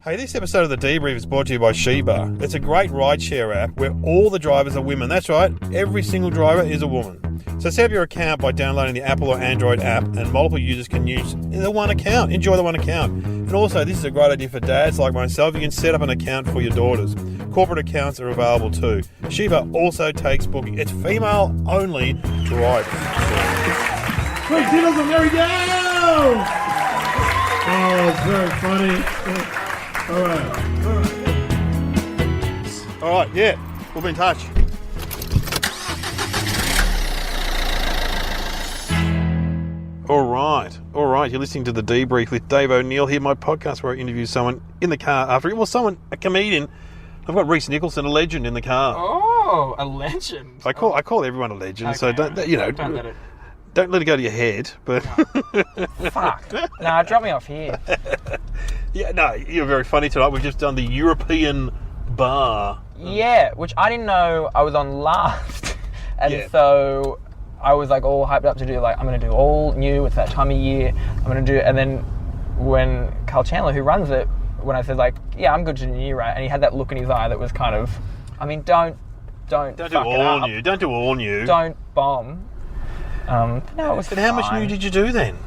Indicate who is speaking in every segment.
Speaker 1: Hey, this episode of The Debrief is brought to you by Sheba. It's a great rideshare app where all the drivers are women. That's right, every single driver is a woman. So set up your account by downloading the Apple or Android app, and multiple users can use the one account. Enjoy the one account. And also, this is a great idea for dads like myself. You can set up an account for your daughters. Corporate accounts are available too. Sheba also takes booking. It's female-only driving.
Speaker 2: Rhys Nicholson, there we go! Oh, it's very funny. All
Speaker 1: right, yeah, we'll be in touch. All right. You're listening to The Debrief with Dave O'Neill here, my podcast where I interview someone in the car after it. Well, a comedian. I've got Rhys Nicholson, a legend, in the car.
Speaker 3: Oh, a legend.
Speaker 1: I call everyone a legend,
Speaker 3: okay,
Speaker 1: so don't let it go to your head. But
Speaker 3: no. Fuck. No, drop me off here.
Speaker 1: Yeah, no, you're very funny tonight. We've just done the European bar.
Speaker 3: Yeah, which I didn't know I was on last. And so I was like all hyped up to do, like, I'm going to do all new. It's that time of year. I'm going to do, and then when Carl Chandler, who runs it, when I said like, yeah, I'm good to new, right? And he had that look in his eye that was kind of, I mean, don't
Speaker 1: do all new. Don't do all new.
Speaker 3: Don't bomb. No, it was
Speaker 1: But how much new did you do then?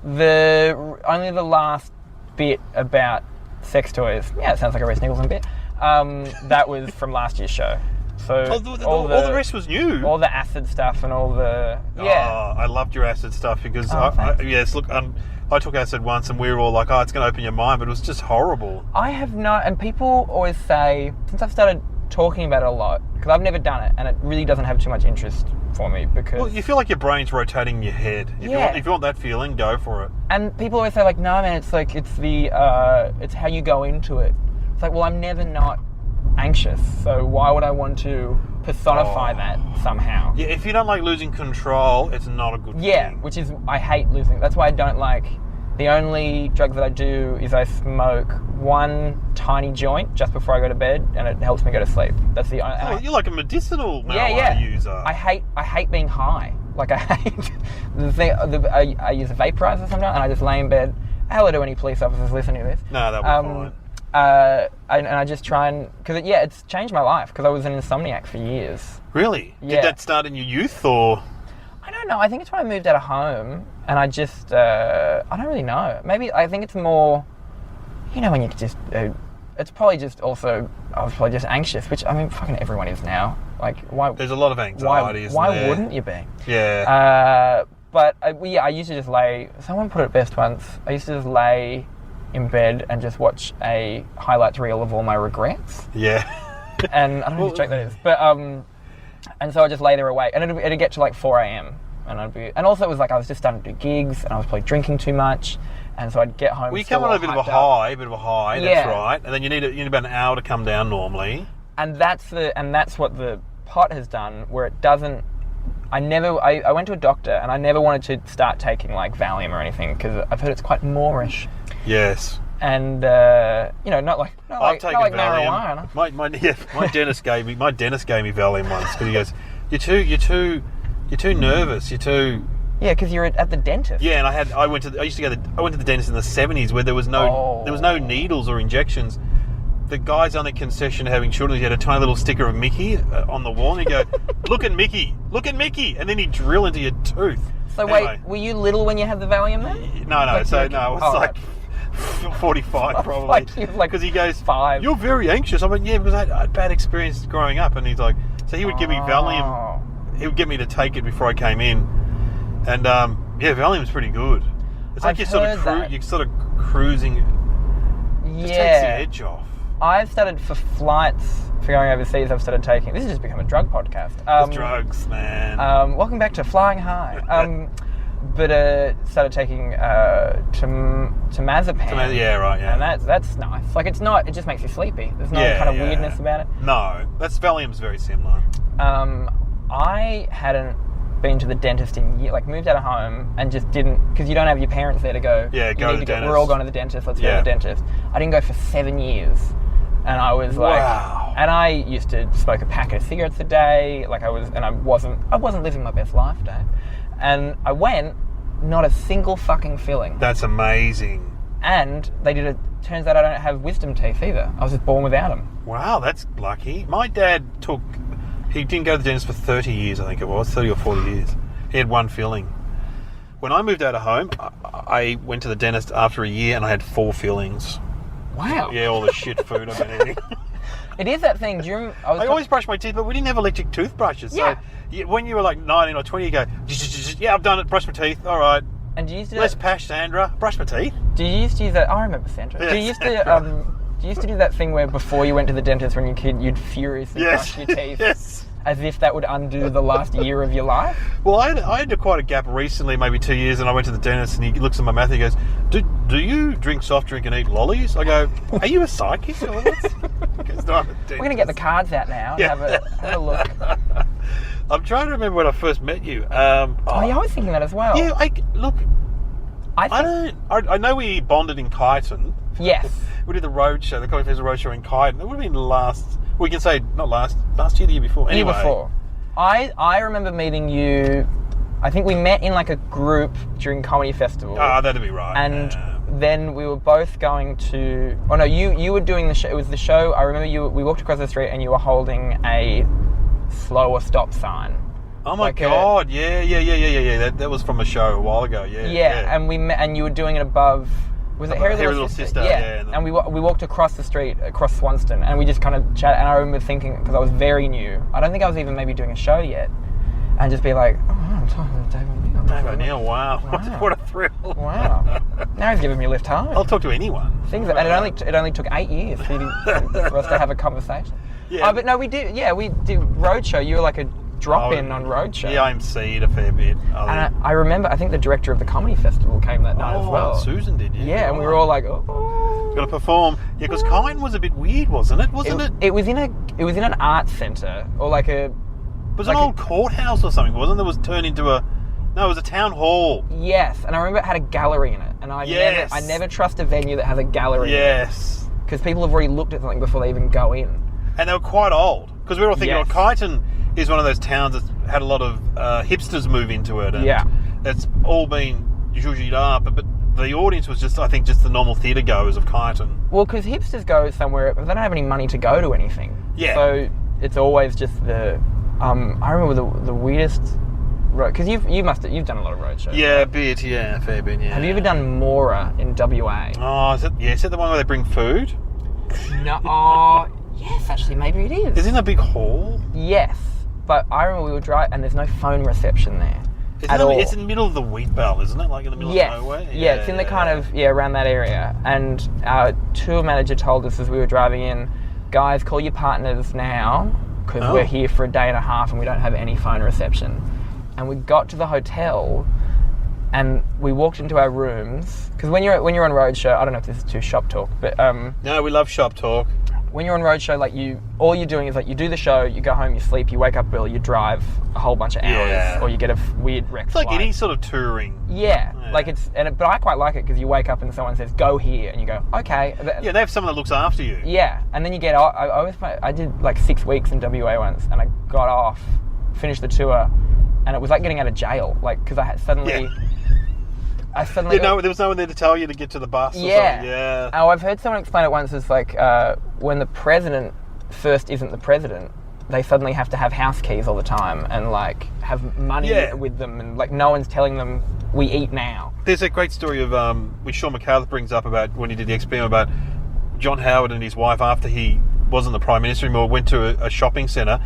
Speaker 3: Only the last bit about sex toys. Yeah, it sounds like a Rhys Nicholson bit. That was from last year's show. So
Speaker 1: all the rest was new.
Speaker 3: All the acid stuff and all the
Speaker 1: I loved your acid stuff because I took acid once and we were all like, oh, it's going to open your mind, but it was just horrible.
Speaker 3: I have not, and people always say, since I've started talking about it a lot, because I've never done it and it really doesn't have too much interest for me because...
Speaker 1: Well, you feel like your brain's rotating in your head. If you want that feeling, go for it.
Speaker 3: And people always say like, no man, it's like, it's how you go into it. It's like, well, I'm never not anxious, so why would I want to personify that somehow?
Speaker 1: Yeah, if you don't like losing control, it's not a good thing.
Speaker 3: Yeah, which is, I hate losing. That's why I don't like... The only drug that I do is I smoke one tiny joint just before I go to bed, and it helps me go to sleep. That's the only...
Speaker 1: you're like a medicinal marijuana user.
Speaker 3: I hate being high. Like, I hate the thing. I use a vaporizer sometimes, and I just lay in bed. Hello to any police officers listening to this.
Speaker 1: No, that'll be
Speaker 3: fine. And I just try and... Because, it's changed my life, because I was an insomniac for years.
Speaker 1: Really?
Speaker 3: Yeah.
Speaker 1: Did that start in your youth, or...?
Speaker 3: I don't know. I think it's when I moved out of home, and I just... I don't really know. Maybe I think it's more... when you just... it's probably just also... I was probably just anxious, which, I mean, fucking everyone is now. Like, why...
Speaker 1: There's a lot of anxiety, isn't there?
Speaker 3: Why wouldn't you be?
Speaker 1: Yeah.
Speaker 3: But, I used to just lay... Someone put it best once. I used to just lay in bed and just watch a highlights reel of all my regrets.
Speaker 1: Yeah.
Speaker 3: And I don't know what joke that is. But, and so I just lay there awake, and it'd get to like 4 a.m. And also it was like I was just starting to do gigs, and I was probably drinking too much, and so I'd get home.
Speaker 1: Well, you come on a bit of a high, that's right. And then you need about an hour to come down normally.
Speaker 3: And that's what the pot has done, where it doesn't. I went to a doctor, and I never wanted to start taking like Valium or anything because I've heard it's quite Moorish.
Speaker 1: Yes.
Speaker 3: And not like
Speaker 1: Valium.
Speaker 3: marijuana.
Speaker 1: My dentist gave me Valium once because he goes, you're too nervous. You're too.
Speaker 3: Yeah, because you're at the dentist.
Speaker 1: Yeah, and I went to the dentist in the 70s where there was no needles or injections. The guy's on the concession having children. He had a tiny little sticker of Mickey on the wall, and he'd go, "Look at Mickey, and then he'd drill into your tooth.
Speaker 3: So anyway, wait, were you little when you had the Valium then?
Speaker 1: No. It was like 45 probably. Because he goes,
Speaker 3: 5.
Speaker 1: You're very anxious. I went, yeah, because I had bad experiences growing up. And he's like, so he would give me Valium. He would get me to take it before I came in. And Valium's pretty good. It's like you're sort of cruising. It just takes the edge off.
Speaker 3: I've started for flights for going overseas. I've started taking. This has just become a drug podcast.
Speaker 1: It's drugs, man.
Speaker 3: Welcome back to Flying High. But started taking temazepam.
Speaker 1: Yeah, right. Yeah,
Speaker 3: and that's nice. Like it's not. It just makes you sleepy. There's no kind of weirdness about it.
Speaker 1: No, Valium's very similar.
Speaker 3: I hadn't been to the dentist in years, like moved out of home and just didn't, because you don't have your parents there to go.
Speaker 1: Yeah, go to the dentist.
Speaker 3: We're all going to the dentist. Let's go to the dentist. I didn't go for 7 years. And I was like,
Speaker 1: wow.
Speaker 3: And I used to smoke a packet of cigarettes a day. Like I wasn't living my best life, Dave. And I went, not a single fucking filling.
Speaker 1: That's amazing.
Speaker 3: And turns out I don't have wisdom teeth either. I was just born without them.
Speaker 1: Wow, that's lucky. My dad he didn't go to the dentist for 30 years, I think it was, 30 or 40 years. He had one filling. When I moved out of home, I went to the dentist after a year and I had 4 fillings.
Speaker 3: Wow.
Speaker 1: Yeah, all the shit food I've been eating.
Speaker 3: It is that thing. Do you remember?
Speaker 1: I always brush my teeth, but we didn't have electric toothbrushes.
Speaker 3: Yeah.
Speaker 1: So when you were like 19 or 20, you go, yeah, I've done it, brush my teeth, all right.
Speaker 3: And do you used to do
Speaker 1: Less
Speaker 3: that?
Speaker 1: pash, Sandra. Brush my teeth.
Speaker 3: Do you used to use that? I remember Sandra.
Speaker 1: Yeah,
Speaker 3: Do you used to do that thing where before you went to the dentist when you were a kid, you'd furiously brush your teeth?
Speaker 1: Yes.
Speaker 3: As if that would undo the last year of your life?
Speaker 1: Well, I had quite a gap recently, maybe 2 years, and I went to the dentist and he looks at my mouth and he goes, do you drink soft drink and eat lollies? I go, are you a psychic or what? Because no, I'm a dentist.
Speaker 3: We're going to get the cards out now and have a look.
Speaker 1: I'm trying to remember when I first met you.
Speaker 3: Yeah, I was thinking that as well.
Speaker 1: Yeah, look,
Speaker 3: I
Speaker 1: I know we bonded in Kyneton.
Speaker 3: Yes.
Speaker 1: We did the roadshow, the Comedy Festival roadshow in Kyneton. It would have been we can say not last year, the year before. Anyway.
Speaker 3: Year before. I remember meeting you. I think we met in like a group during Comedy Festival.
Speaker 1: Ah, that'd be right.
Speaker 3: And then we were both going to. Oh no, you were doing the show. It was the show. I remember we walked across the street and you were holding a slow or stop sign.
Speaker 1: Oh my God! Yeah. That was from a show a while ago. Yeah.
Speaker 3: And we met, and you were doing it above. Was it Hairy Little Sister?
Speaker 1: Yeah.
Speaker 3: And we walked across the street, across Swanston, and we just kind of chatted. And I remember thinking, because I was very new, I don't think I was even maybe doing a show yet, and just be like, oh, I'm talking to David O'Neill.
Speaker 1: David O'Neill, wow. What a thrill!
Speaker 3: Wow. Now he's giving me a lift home.
Speaker 1: I'll talk to anyone.
Speaker 3: And it only took 8 years for us to have a conversation.
Speaker 1: Yeah.
Speaker 3: But no, we did roadshow. You were like a drop-in on roadshow.
Speaker 1: Yeah, I MC'd a fair bit.
Speaker 3: And I remember, I think the director of the Comedy Festival came that night as well.
Speaker 1: Susan did, yeah.
Speaker 3: Yeah, and we were all like, oh.
Speaker 1: Got to perform. Yeah, because Kyneton was a bit weird, wasn't it? Wasn't it?
Speaker 3: It was in an arts centre, or like a...
Speaker 1: It was an old courthouse or something, wasn't it? That was turned into it was a town hall.
Speaker 3: Yes, and I remember it had a gallery in it. And I never trust a venue that has a gallery in it.
Speaker 1: Yes.
Speaker 3: Because people have already looked at something before they even go in.
Speaker 1: And they were quite old. Because we were all thinking,
Speaker 3: Yes.
Speaker 1: Kyneton is one of those towns that's had a lot of hipsters move into it. And it's all been zhuzhied up. But the audience was just the normal theatre goers of Kyneton.
Speaker 3: Well, because hipsters go somewhere, but they don't have any money to go to anything.
Speaker 1: Yeah.
Speaker 3: So it's always just the... I remember the weirdest... Because you've done a lot of road shows.
Speaker 1: Yeah, a bit, yeah, a fair bit, yeah.
Speaker 3: Have you ever done Mora in WA?
Speaker 1: Oh, is it the one where they bring food?
Speaker 3: No, yes, actually, maybe it is.
Speaker 1: Is it in a big hall?
Speaker 3: Yes, but I remember we were driving, and there's no phone reception there at all.
Speaker 1: It's in the middle of the wheat belt, isn't it? Like in the middle of nowhere?
Speaker 3: Yeah, it's in the kind of, around that area. And our tour manager told us as we were driving in, guys, call your partners now, because we're here for a day and a half and we don't have any phone reception. And we got to the hotel and we walked into our rooms, because when you're on roadshow, I don't know if this is too shop talk, but
Speaker 1: no, we love shop talk.
Speaker 3: When you're on roadshow, like all you're doing is like you do the show, you go home, you sleep, you wake up early, you drive a whole bunch of hours, or you get a weird wreck.
Speaker 1: It's like any sort of touring.
Speaker 3: Yeah. Like but I quite like it because you wake up and someone says go here, and you go okay.
Speaker 1: Yeah, they have someone that looks after you.
Speaker 3: Yeah, and then you get. I did like 6 weeks in WA once, and I got off, finished the tour. And it was like getting out of jail, like, because I had suddenly... there was no one there to tell you to get to the bus or something. Yeah. Oh, I've heard someone explain it once as like, when the president first isn't the president, they suddenly have to have house keys all the time and like have money with them, and like no one's telling them we eat now.
Speaker 1: There's a great story of which Sean McCallum brings up about when he did the experiment about John Howard and his wife after he wasn't the Prime Minister anymore, went to a shopping centre.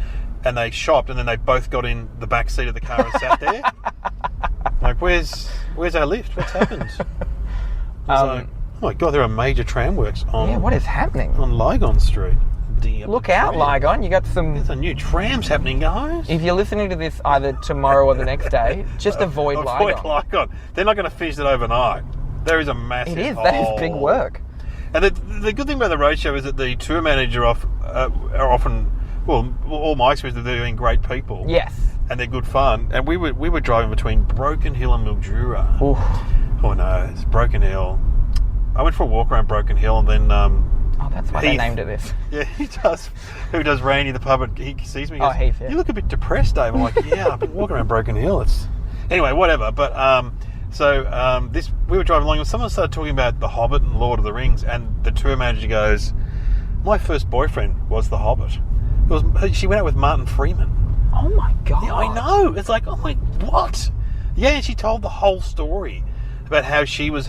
Speaker 1: And they shopped, and then they both got in the back seat of the car and sat there. Like, where's our lift? What's happened? Like, oh my God, there are major tram works on.
Speaker 3: Yeah, what is happening
Speaker 1: on Lygon Street?
Speaker 3: Look out, Lygon! You got some.
Speaker 1: There's a new trams happening, guys.
Speaker 3: If you're listening to this either tomorrow or the next day, just avoid Lygon.
Speaker 1: Avoid Lygon. They're not going to finish it overnight. There is a massive.
Speaker 3: It is.
Speaker 1: hole.
Speaker 3: That is big work.
Speaker 1: And the good thing about the roadshow is that the tour manager are often. Well, all my experience, they're doing great people.
Speaker 3: Yes.
Speaker 1: And they're good fun. And we were driving between Broken Hill and Mildura.
Speaker 3: Oof.
Speaker 1: Oh no, it's Broken Hill. I went for a walk around Broken Hill and then...
Speaker 3: that's why they named it this.
Speaker 1: Yeah, he does. Who does Randy the pub? He sees me. He goes,
Speaker 3: Heath, yeah.
Speaker 1: You look a bit depressed, Dave. I'm like, yeah, I've been walking around Broken Hill. Anyway, whatever. But So we were driving along and someone started talking about The Hobbit and Lord of the Rings, and the tour manager goes, "My first boyfriend was The Hobbit." She went out with Martin Freeman.
Speaker 3: Oh my God.
Speaker 1: Yeah, I know. It's like, oh my, what? Yeah, and she told the whole story about how she was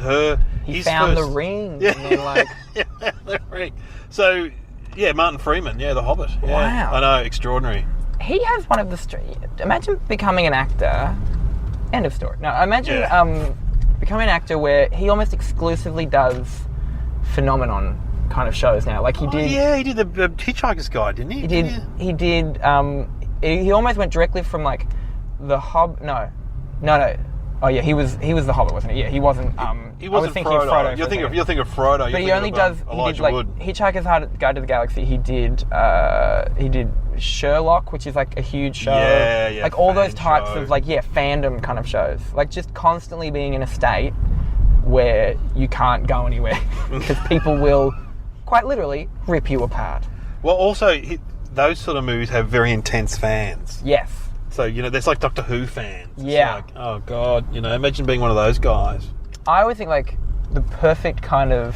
Speaker 3: He found the ring.
Speaker 1: Yeah.
Speaker 3: And then like...
Speaker 1: Yeah, the ring. So, yeah, Martin Freeman. Yeah, The Hobbit. Yeah.
Speaker 3: Wow.
Speaker 1: I know, extraordinary.
Speaker 3: He has one of the... Imagine becoming an actor. End of story. No, imagine becoming an actor where he almost exclusively does phenomenon kind of shows now. Like he did...
Speaker 1: Yeah, he did the Hitchhiker's Guide, didn't he?
Speaker 3: He did...
Speaker 1: Yeah.
Speaker 3: He did... he almost went directly from like the Hobbit... No. Oh yeah, he was The Hobbit, wasn't he? Yeah, he wasn't.
Speaker 1: He wasn't Frodo. You're thinking of Frodo.
Speaker 3: But he only does. He did like Hitchhiker's Guide to the Galaxy. He did Sherlock, which is like a huge show.
Speaker 1: Yeah.
Speaker 3: Like all those types of like fandom kind of shows. Like just constantly being in a state where you can't go anywhere because people will quite literally rip you apart.
Speaker 1: Well, also those sort of movies have very intense fans.
Speaker 3: Yes.
Speaker 1: So, there's like Doctor Who fans. It's
Speaker 3: yeah.
Speaker 1: like, oh, God, imagine being one of those guys.
Speaker 3: I always think, like, the perfect kind of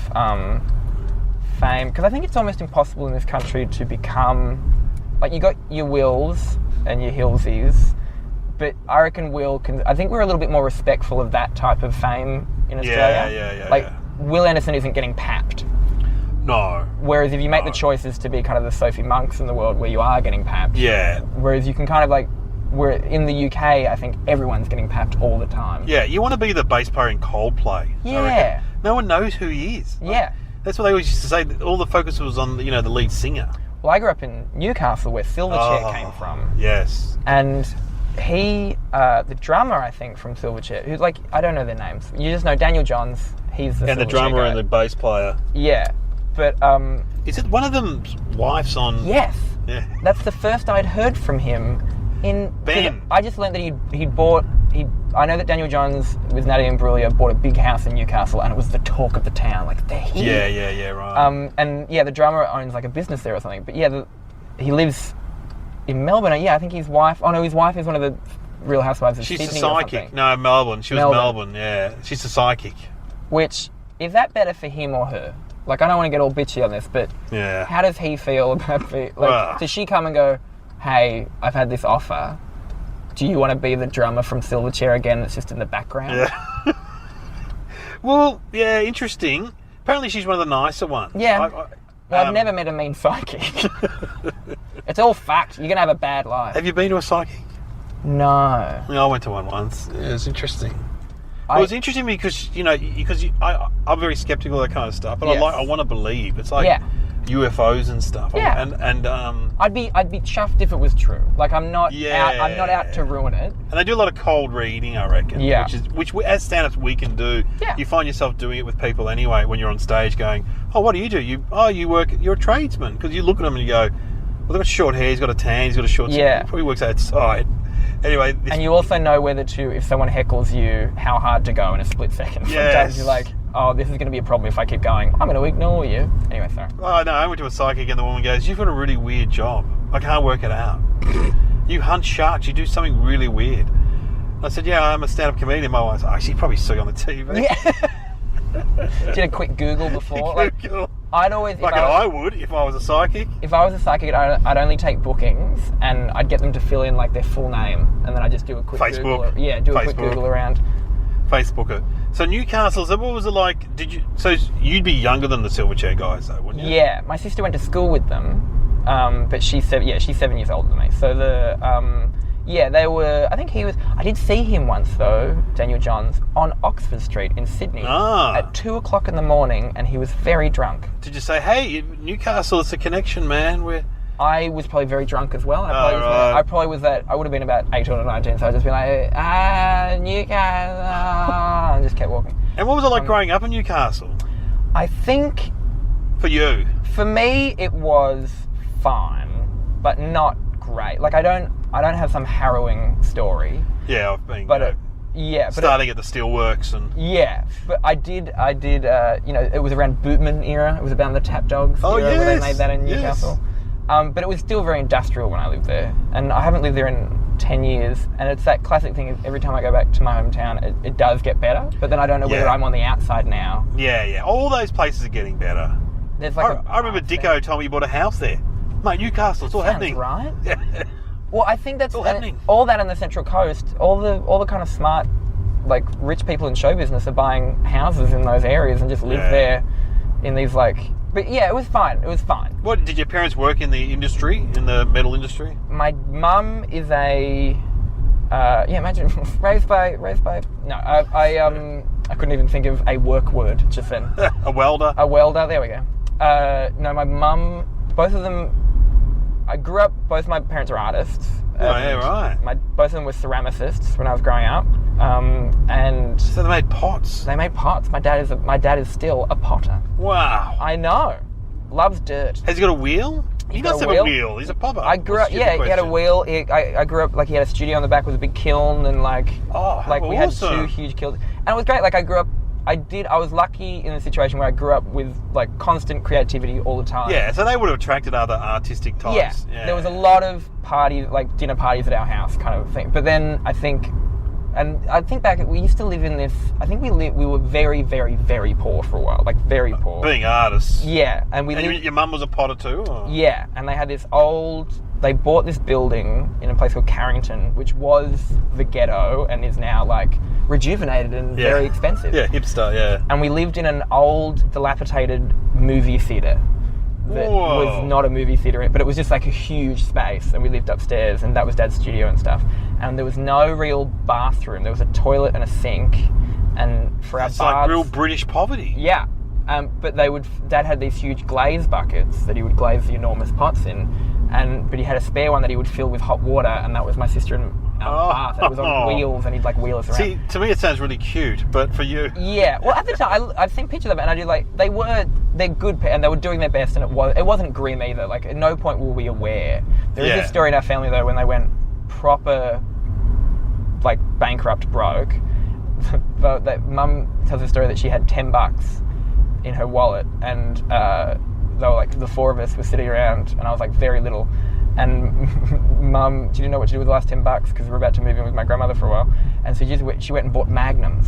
Speaker 3: fame, because I think it's almost impossible in this country to become, like, you got your Wills and your Hillsies, but I reckon I think we're a little bit more respectful of that type of fame in Australia.
Speaker 1: Yeah.
Speaker 3: Like, Will Anderson isn't getting papped.
Speaker 1: No.
Speaker 3: Whereas if you make the choices to be kind of the Sophie Monks in the world where you are getting papped.
Speaker 1: Yeah.
Speaker 3: Whereas you can kind of, like, where in the UK, I think everyone's getting papped all the time.
Speaker 1: Yeah, you want to be the bass player in Coldplay.
Speaker 3: Yeah.
Speaker 1: No one knows who he is.
Speaker 3: Yeah.
Speaker 1: That's what they always used to say. All the focus was on, the lead singer.
Speaker 3: Well, I grew up in Newcastle, where Silverchair came from.
Speaker 1: Yes.
Speaker 3: And he, the drummer, I think, from Silverchair, who's like, I don't know their names. You just know Daniel Johns. He's the
Speaker 1: and the drummer guy. And the bass player.
Speaker 3: Yeah. But
Speaker 1: is it one of them's wives on?
Speaker 3: Yes.
Speaker 1: Yeah.
Speaker 3: That's the first I'd heard from him.
Speaker 1: Ben.
Speaker 3: I just learned that he'd bought. I know that Daniel Johns with Nadia Imbruglia bought a big house in Newcastle, and it was the talk of the town. Like they're here.
Speaker 1: Yeah, right.
Speaker 3: And yeah, the drummer owns like a business there or something. But yeah, he lives in Melbourne. Yeah, I think his wife. Oh no, his wife is one of the Real Housewives of Sydney.
Speaker 1: She's a psychic. No, Melbourne. She was Melbourne. Yeah, she's a psychic.
Speaker 3: Which is that better for him or her? Like I don't want to get all bitchy on this, but
Speaker 1: yeah,
Speaker 3: how does he feel about it? Like, does she come and go, "Hey, I've had this offer. Do you want to be the drummer from Silverchair again that's just in the background?"
Speaker 1: Yeah. Well, yeah, interesting. Apparently she's one of the nicer ones.
Speaker 3: Yeah. I've never met a mean psychic. It's all fact. You're going to have a bad life.
Speaker 1: Have you been to a psychic?
Speaker 3: No.
Speaker 1: I went to one once. Yeah, it was interesting. It was interesting because, I'm very skeptical of that kind of stuff, but
Speaker 3: yes.
Speaker 1: I want to believe. It's like UFOs and stuff.
Speaker 3: Yeah.
Speaker 1: And
Speaker 3: I'd be chuffed if it was true. Like I'm not out to ruin it.
Speaker 1: And they do a lot of cold reading, I reckon.
Speaker 3: Yeah.
Speaker 1: Which as stand-ups we can do.
Speaker 3: Yeah.
Speaker 1: You find yourself doing it with people anyway when you're on stage going, "Oh, what do you do? You're a tradesman." Because you look at them and you go, "Well, they've got short hair, he's got a tan, he's got a short
Speaker 3: Yeah.
Speaker 1: He probably works outside." Anyway,
Speaker 3: and you also know whether to, if someone heckles you, how hard to go in a split second.
Speaker 1: Yes.
Speaker 3: Sometimes you're like, oh, this is going to be a problem if I keep going. I'm going to ignore you. Anyway, sorry.
Speaker 1: Oh, no, I went to a psychic and the woman goes, "You've got a really weird job. I can't work it out. You hunt sharks. You do something really weird." I said, "Yeah, I'm a stand-up comedian." My wife's like, "Oh, she'd probably saw you on the TV."
Speaker 3: Yeah. Did a quick Google before.
Speaker 1: Google.
Speaker 3: I'd always...
Speaker 1: I would if I was a psychic.
Speaker 3: If I was a psychic, I'd only take bookings and I'd get them to fill in like their full name and then I'd just do a quick Google. Quick Google around.
Speaker 1: Facebook it. So Newcastle, so what was it like? So you'd be younger than the Silverchair guys though, wouldn't you?
Speaker 3: Yeah, my sister went to school with them, but she's 7 years older than me. So they were. I think I did see him once though, Daniel Johns, on Oxford Street in Sydney at 2:00 in the morning, and he was very drunk.
Speaker 1: Did you say, "Hey, Newcastle, it's a connection, man"?
Speaker 3: I was probably very drunk as well. I probably was I would have been about 18 or 19, so I'd just been like, Newcastle, and just kept walking.
Speaker 1: And what was it like growing up in Newcastle?
Speaker 3: I think...
Speaker 1: For you?
Speaker 3: For me, it was fine, but not great. Like, I don't have some harrowing story.
Speaker 1: Yeah, I've been...
Speaker 3: But
Speaker 1: starting at the steelworks and...
Speaker 3: Yeah, but I did, it was around Bootman era. It was about the Tap Dogs era where they made that in Newcastle. But it was still very industrial when I lived there. And I haven't lived there in 10 years, and it's that classic thing. Every time I go back to my hometown, it does get better, but then I don't know whether I'm on the outside now.
Speaker 1: Yeah. All those places are getting better.
Speaker 3: There's like
Speaker 1: I remember Dicko told me you bought a house there. Mate, Newcastle, it's all happening.
Speaker 3: Right?
Speaker 1: Yeah.
Speaker 3: Well, I think that's
Speaker 1: all happening.
Speaker 3: All that on the Central Coast, all the kind of smart, like, rich people in show business are buying houses in those areas and just live there in these, like... But yeah, it was fine.
Speaker 1: What, did your parents work in the industry, in the metal industry?
Speaker 3: My mum is a... imagine, raised by... No, I couldn't even think of a work word just then.
Speaker 1: A welder?
Speaker 3: A welder, there we go. No, my mum, both of them... I grew up, both my parents are artists.
Speaker 1: Oh, yeah, right.
Speaker 3: Both of them were ceramicists when I was growing up. And
Speaker 1: so they made pots?
Speaker 3: They made pots. My dad is still a potter.
Speaker 1: Wow.
Speaker 3: I know. Loves dirt.
Speaker 1: Has he got a wheel? He must have a wheel. He's a popper.
Speaker 3: I grew up, he had a wheel. I grew up, like, he had a studio on the back with a big kiln and, like...
Speaker 1: Oh, how
Speaker 3: we had 2 huge kilns. And it was great. Like, I grew up... I was lucky in a situation where I grew up with, like, constant creativity all the time.
Speaker 1: Yeah, so they would have attracted other artistic types.
Speaker 3: Yeah. There was a lot of parties, like dinner parties at our house kind of thing. But then I think back, we used to live in this, I think we were very, very, very poor for a while. Like, very poor.
Speaker 1: Being artists.
Speaker 3: Yeah. And
Speaker 1: your mum was a potter too? Or?
Speaker 3: Yeah. And they had this they bought this building in a place called Carrington, which was the ghetto and is now, like, rejuvenated and very expensive.
Speaker 1: Yeah, hipster, yeah.
Speaker 3: And we lived in an old, dilapidated movie theatre that was not a movie theatre, but it was just like a huge space, and we lived upstairs, and that was Dad's studio and stuff. And there was no real bathroom. There was a toilet and a sink, and for our baths... It's like
Speaker 1: real British poverty.
Speaker 3: Yeah. But Dad had these huge glaze buckets that he would glaze the enormous pots in, but he had a spare one that he would fill with hot water, and that was my sister and our bath. And it was on wheels, and he'd, like, wheel us around.
Speaker 1: See, to me it sounds really cute, but for you...
Speaker 3: Yeah. Well, at the time, I've seen pictures of it, and I do, like, they're good, and they were doing their best, and it wasn't grim either. Like, at no point were we aware. There is this story in our family, though, when they went proper, like, bankrupt, broke. Mum tells a story that she had $10 in her wallet, and they were, like, the 4 of us were sitting around, and I was, like, very little, and Mum, she didn't know what to do with the last $10 because we were about to move in with my grandmother for a while, and so she went and bought Magnums.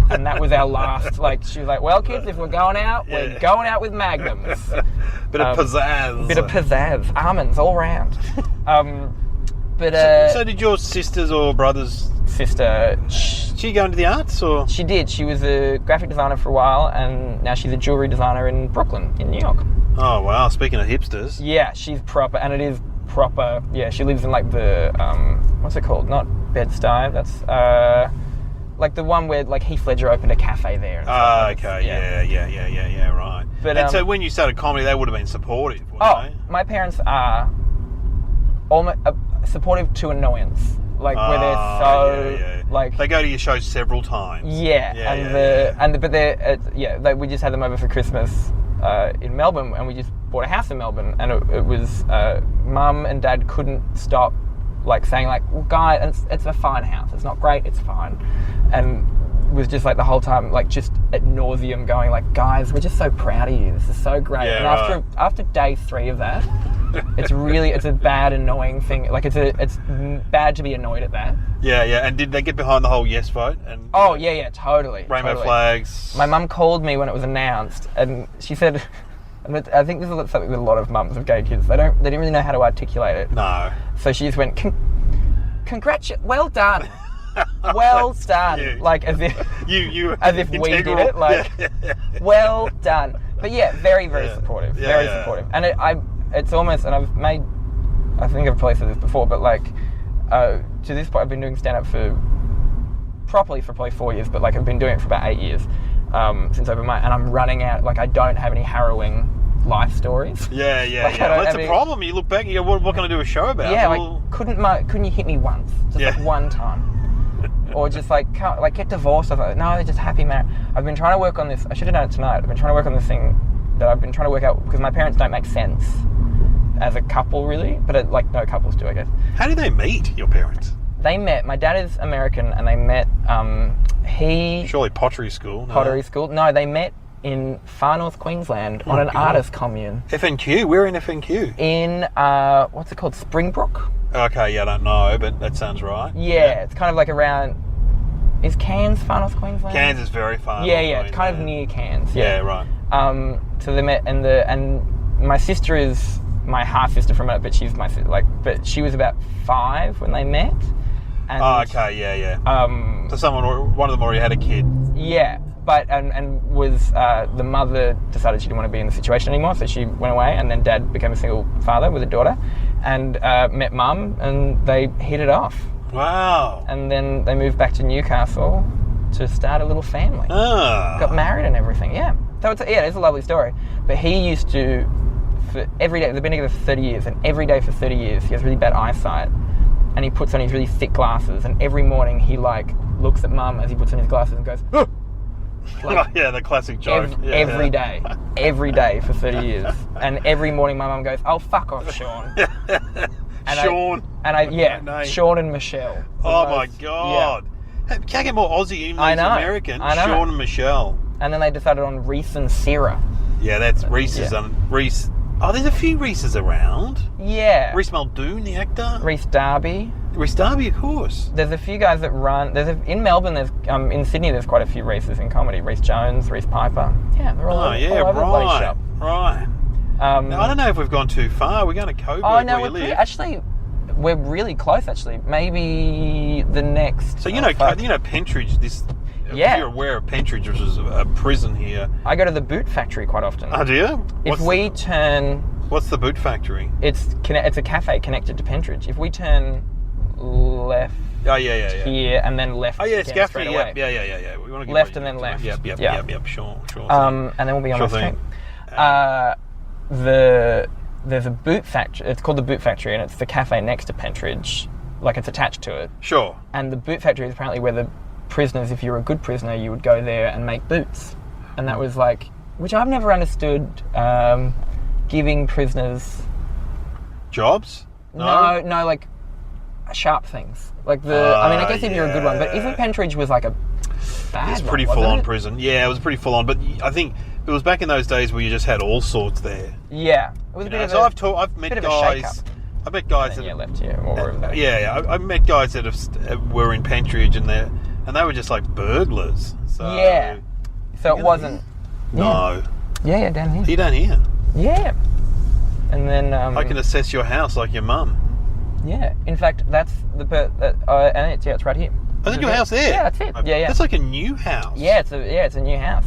Speaker 3: And that was our last, like, she was like, well, kids, if we're going out, we're going out with Magnums.
Speaker 1: Bit of pizzazz.
Speaker 3: Almonds all around.
Speaker 1: So did your sisters or brothers...
Speaker 3: Sister...
Speaker 1: She go into the arts, or...?
Speaker 3: She did. She was a graphic designer for a while, and now she's a jewellery designer in Brooklyn, in New York. Oh,
Speaker 1: wow. Speaking of hipsters.
Speaker 3: Yeah, she's proper, and it is proper... Yeah, she lives in, like, the... what's it called? Not Bed-Stuy. That's... like the one where, like, Heath Ledger opened a cafe there.
Speaker 1: Okay. Yeah, right. But, so when you started comedy, they would have been supportive, wouldn't they?
Speaker 3: My parents are almost supportive to annoyance. Like, where they're so, like...
Speaker 1: They go to your shows several times.
Speaker 3: We just had them over for Christmas in Melbourne, and we just bought a house in Melbourne, and it was... Mum and Dad couldn't stop, like, saying, like, well, guys, it's a fine house. It's not great, it's fine. And was just, like, the whole time, like, just ad nauseum going, like, guys, we're just so proud of you. This is so great.
Speaker 1: Yeah,
Speaker 3: and after day 3 of that... it's a bad, annoying thing. Like, it's bad to be annoyed at that.
Speaker 1: Yeah. And did they get behind the whole yes vote? And
Speaker 3: Totally.
Speaker 1: Rainbow flags.
Speaker 3: My mum called me when it was announced, and she said, and I think this is something with a lot of mums of gay kids. They didn't really know how to articulate it.
Speaker 1: No.
Speaker 3: So she just went, well done. Well done. Like, as if as if we did it. Like, well done. But yeah, very, very supportive. Very supportive. And it's almost, and I think I've probably said this before, but, like, to this point, I've been doing stand-up properly for probably 4 years, but, like, I've been doing it for about 8 years since and I'm running out. Like, I don't have any harrowing life stories.
Speaker 1: Yeah. That's a problem. You look back and you go, what can I do a show about?
Speaker 3: Yeah, like, couldn't you hit me once? Just like one time. Or just, like, get divorced. I was like, no, they're just happy married. I've been trying to work on this. I should have done it tonight. I've been trying to work on this thing that I've been trying to work out, because my parents don't make sense as a couple, really, but like, no couples do, I guess.
Speaker 1: How did they meet, your parents?
Speaker 3: They met, my dad is American, and they met,
Speaker 1: Surely pottery school.
Speaker 3: No, they met in Far North Queensland on an artist commune.
Speaker 1: FNQ? We're in FNQ.
Speaker 3: In, what's it called, Springbrook?
Speaker 1: Okay, yeah, I don't know, but that sounds right.
Speaker 3: Yeah, it's kind of like around. Is Cairns Far North Queensland?
Speaker 1: Cairns is very far.
Speaker 3: Yeah, it's kind of near Cairns.
Speaker 1: Yeah, right.
Speaker 3: So they met, and my sister is my half sister from it, but she's but she was about 5 when they met. And,
Speaker 1: okay, yeah. So one of them already had a kid.
Speaker 3: Yeah, but and was the mother decided she didn't want to be in the situation anymore, so she went away, and then Dad became a single father with a daughter, and met Mum, and they hit it off.
Speaker 1: Wow.
Speaker 3: And then they moved back to Newcastle to start a little family. Got married and everything, yeah. So it's a lovely story. But he used to, for every day, they've been together for 30 years, and every day for 30 years he has really bad eyesight, and he puts on his really thick glasses, and every morning he looks at Mum as he puts on his glasses and goes, "Oh!"
Speaker 1: Yeah, the classic joke.
Speaker 3: Every day for 30 years. And every morning my mum goes, "Oh, fuck off, Sean."
Speaker 1: Sean.
Speaker 3: Sean and Michelle.
Speaker 1: Oh my God. Yeah. Can't get more Aussie, even though he's American.
Speaker 3: I know.
Speaker 1: Sean and Michelle.
Speaker 3: And then they decided on Rhys and Sarah.
Speaker 1: Yeah, that's Rhys. Rhys. Oh, there's a few Rhys's around.
Speaker 3: Yeah.
Speaker 1: Rhys Muldoon, the actor.
Speaker 3: Rhys Darby.
Speaker 1: Rhys Darby, of course.
Speaker 3: There's a few guys that run. In Melbourne. There's in Sydney. There's quite a few Rhys's in comedy. Rhys Jones, Rhys Piper. Yeah, they're all over the bloody shop.
Speaker 1: Right. Now, I don't know if we've gone too far. We're going to Coburg.
Speaker 3: Oh no, we're really close. Actually, maybe the next.
Speaker 1: So Pentridge. If you're aware of Pentridge, which is a prison here.
Speaker 3: I go to the boot factory quite often.
Speaker 1: Oh, do you?
Speaker 3: What's
Speaker 1: the boot factory?
Speaker 3: It's a cafe connected to Pentridge. If we turn left.
Speaker 1: Oh yeah.
Speaker 3: Here and then left.
Speaker 1: Oh yeah, it's Gaffney.
Speaker 3: Away.
Speaker 1: Yeah. We want to
Speaker 3: left and then left.
Speaker 1: Yep. Sure.
Speaker 3: And then we'll be on the street. There's a boot factory. It's called the Boot Factory, and it's the cafe next to Pentridge. Like, it's attached to it.
Speaker 1: Sure.
Speaker 3: And the Boot Factory is apparently where the prisoners, if you were a good prisoner, you would go there and make boots. And that was which I've never understood, giving prisoners
Speaker 1: jobs.
Speaker 3: No, like sharp things. I guess if you're a good one, but isn't Pentridge was like a bad
Speaker 1: It's pretty full-on prison. Yeah, it was pretty full-on, but I think it was back in those days where you just had all sorts there.
Speaker 3: Yeah, it was a bit of
Speaker 1: I've met guys. I've met guys that
Speaker 3: left here.
Speaker 1: I've met guys that were in Pentridge and they were just like burglars. So
Speaker 3: so it wasn't.
Speaker 1: No.
Speaker 3: Yeah, down here.
Speaker 1: You down here?
Speaker 3: Yeah. And then
Speaker 1: I can assess your house like your mum.
Speaker 3: Yeah. In fact, that's and it's right here.
Speaker 1: Oh, is it your house there?
Speaker 3: Yeah, that's it. Yeah.
Speaker 1: That's like a new house.
Speaker 3: Yeah, it's a new house.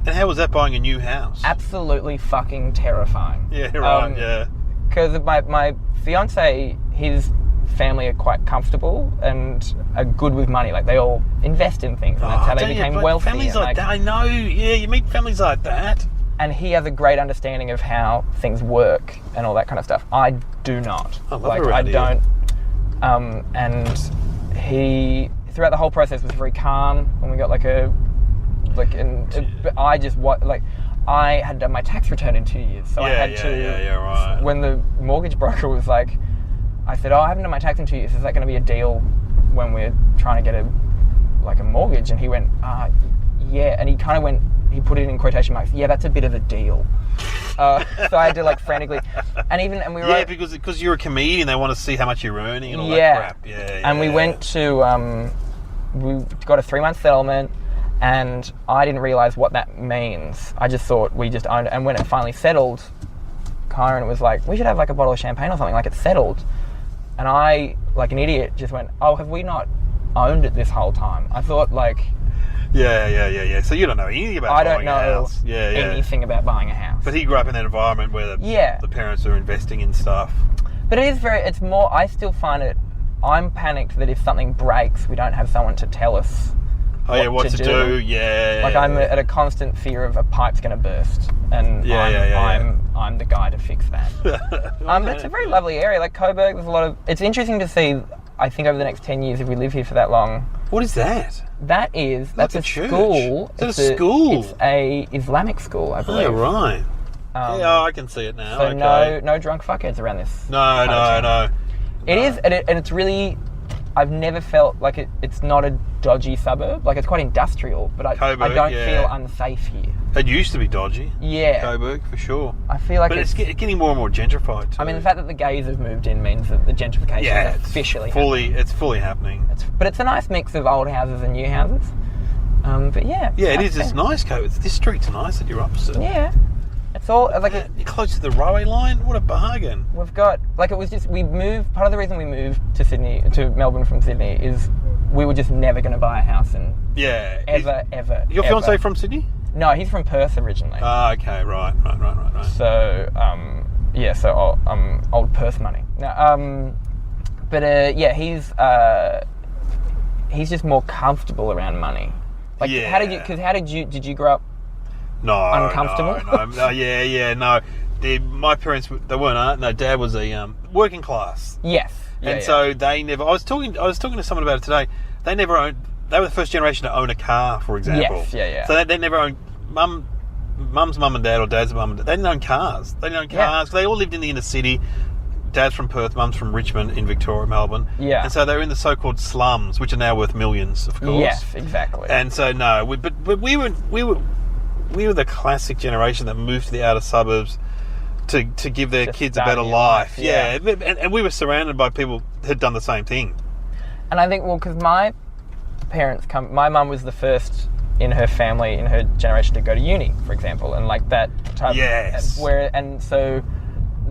Speaker 1: And how was that buying a new house?
Speaker 3: Absolutely fucking terrifying.
Speaker 1: Yeah, right. Yeah.
Speaker 3: Because my fiance, his family are quite comfortable and are good with money. Like, they all invest in things, and that's how they became wealthy.
Speaker 1: Families like that, I know. Yeah, you meet families like that.
Speaker 3: And he has a great understanding of how things work and all that kind of stuff. I do not. I don't. And he, throughout the whole process, was very calm. When we got I had done my tax return in 2 years, so I had to.
Speaker 1: Right.
Speaker 3: When the mortgage broker was like, I said, I haven't done my tax in 2 years. Is that going to be a deal when we're trying to get a mortgage? And he went, yeah. And he kind of went, he put it in quotation marks. Yeah, that's a bit of a deal. So I had to frantically, and we were
Speaker 1: because you're a comedian, they want to see how much you're earning and all that crap. Yeah.
Speaker 3: And we went to, we got a 3-month settlement. And I didn't realise what that means. I just thought we just owned it. And when it finally settled, Kyron was like, we should have a bottle of champagne or something, it's settled. And I, like an idiot, just went, oh, have we not owned it this whole time? I thought
Speaker 1: Yeah. So you don't know anything about buying a house. I don't know
Speaker 3: anything about buying a house.
Speaker 1: But he grew up in that environment where the parents are investing in stuff.
Speaker 3: But it's more, I still find it, I'm panicked that if something breaks, we don't have someone to tell us
Speaker 1: what to do. Yeah.
Speaker 3: I'm at a constant fear of a pipe's going to burst, and I'm the guy to fix that. But it's a very lovely area. Coburg, there's a lot of. It's interesting to see. I think over the next 10 years, if we live here for that long.
Speaker 1: What is that?
Speaker 3: That's a school.
Speaker 1: It's a school.
Speaker 3: It's a Islamic school, I believe.
Speaker 1: Oh, right. I can see it now.
Speaker 3: So no drunk fuckheads around this.
Speaker 1: No.
Speaker 3: It is, and it's really. I've never felt like it's not a dodgy suburb. Like, it's quite industrial, but I don't feel unsafe here.
Speaker 1: It used to be dodgy.
Speaker 3: Yeah.
Speaker 1: Coburg, for sure.
Speaker 3: I feel like
Speaker 1: but it's getting more and more gentrified too.
Speaker 3: I mean, the fact that the gays have moved in means that the gentrification is officially happening.
Speaker 1: It's fully happening.
Speaker 3: But it's a nice mix of old houses and new houses. But yeah.
Speaker 1: Yeah, it is. It's nice, This street's nice that you're opposite.
Speaker 3: Yeah. It's all like
Speaker 1: you're close to the railway line. What a bargain!
Speaker 3: We've got it was just we moved. Part of the reason we moved to Melbourne from Sydney is we were just never going to buy a house ever.
Speaker 1: Your fiancé from Sydney?
Speaker 3: No, he's from Perth originally.
Speaker 1: Okay, right.
Speaker 3: So so old Perth money. Now, he's just more comfortable around money. Like, did you grow up?
Speaker 1: No,
Speaker 3: uncomfortable?
Speaker 1: No. My parents, they weren't. No, Dad was a working class.
Speaker 3: Yes.
Speaker 1: So they never. I was talking to someone about it today. They never owned. They were the first generation to own a car, for example.
Speaker 3: Yes.
Speaker 1: So they never owned. Mum's mum and dad, or dad's mum and dad. They didn't own cars. They all lived in the inner city. Dad's from Perth, mum's from Richmond in Victoria, Melbourne.
Speaker 3: Yeah.
Speaker 1: And so they were in the so-called slums, which are now worth millions, of course.
Speaker 3: Yes, exactly.
Speaker 1: And so but we were the classic generation that moved to the outer suburbs to give their kids a better life. Yeah. And we were surrounded by people who had done the same thing.
Speaker 3: And I think, because my parents my mum was the first in her family, in her generation, to go to uni, for example, and like that type.
Speaker 1: Yes.
Speaker 3: So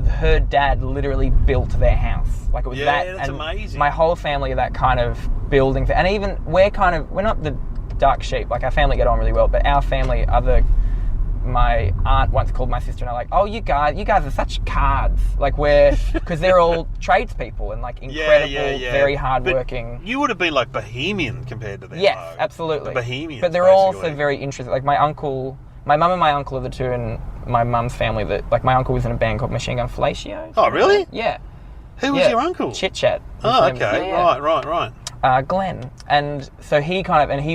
Speaker 3: her dad literally built their house. Like, it was that.
Speaker 1: Yeah, that's amazing.
Speaker 3: My whole family are that kind of building. And even we're not the dark sheep. Like, our family get on really well, but our family my aunt once called my sister and I, like, oh, you guys are such cards. Like, because they're all tradespeople and like incredible, very hardworking.
Speaker 1: But you would have been like bohemian compared to them.
Speaker 3: Yes,
Speaker 1: though.
Speaker 3: Absolutely.
Speaker 1: The bohemians.
Speaker 3: But they're also very interesting. Like, my mum and my uncle are the two in my mum's family that, like, my uncle was in a band called Machine Gun Fellatio.
Speaker 1: Oh, really?
Speaker 3: Yeah.
Speaker 1: Who was your uncle?
Speaker 3: Chit Chat.
Speaker 1: Oh, okay. Yeah. Right.
Speaker 3: Glenn. And so he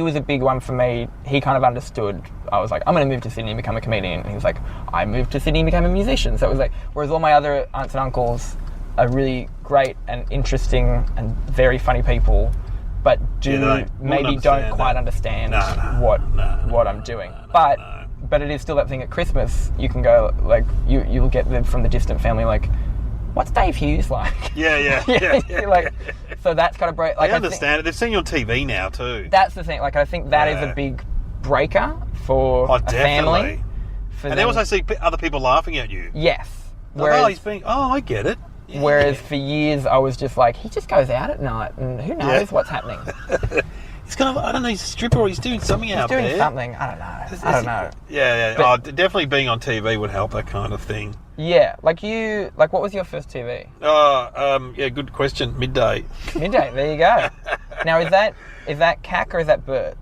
Speaker 3: was a big one for me. He kind of understood. I was like, I'm going to move to Sydney and become a comedian. And he was like, I moved to Sydney and became a musician. So it was like, whereas all my other aunts and uncles are really great and interesting and very funny people, but don't quite understand what I'm doing. But it is still that thing at Christmas. You can go, like, you'll get them from the distant family, like, what's Dave Hughes like? Yeah. Like, so that's kind of break. Like,
Speaker 1: I understand it. They've seen you on TV now too.
Speaker 3: That's the thing. Like, I think that is a big breaker for a family.
Speaker 1: They also see other people laughing at you.
Speaker 3: Yes.
Speaker 1: I get it. Yeah.
Speaker 3: Whereas for years I was just like, he just goes out at night and who knows what's happening.
Speaker 1: He's kind of, I don't know, he's a stripper or he's doing something out there.
Speaker 3: He's doing something, I don't know.
Speaker 1: Yeah. But, definitely being on TV would help, that kind of thing.
Speaker 3: Yeah, like what was your first TV?
Speaker 1: Good question. Midday,
Speaker 3: there you go. Now, is that Cac or is that Bert?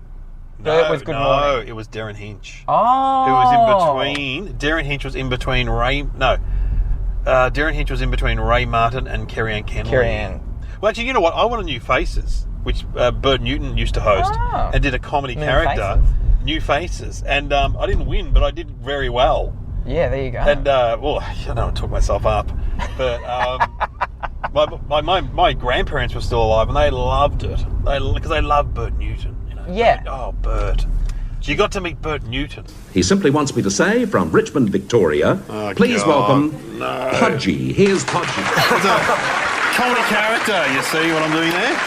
Speaker 3: Bert was Good Morning.
Speaker 1: No, it was Darren Hinch.
Speaker 3: Oh.
Speaker 1: Who was in between, Darren Hinch was in between Darren Hinch was in between Ray Martin and Kerry-Ann Kenley. Well, actually, you know what? I Want a New Faces, which Bert Newton used to host, and did a comedy character. New Faces. And I didn't win, but I did very well.
Speaker 3: Yeah, there you go.
Speaker 1: And, I took myself up. But my grandparents were still alive, and they loved it. Because they loved Bert Newton. You know?
Speaker 3: Yeah.
Speaker 1: Bert. You got to meet Bert Newton.
Speaker 4: He simply wants me to say, from Richmond, Victoria, please welcome Pudgy. Here's Pudgy.
Speaker 1: It's a comedy character, you see what I'm doing there?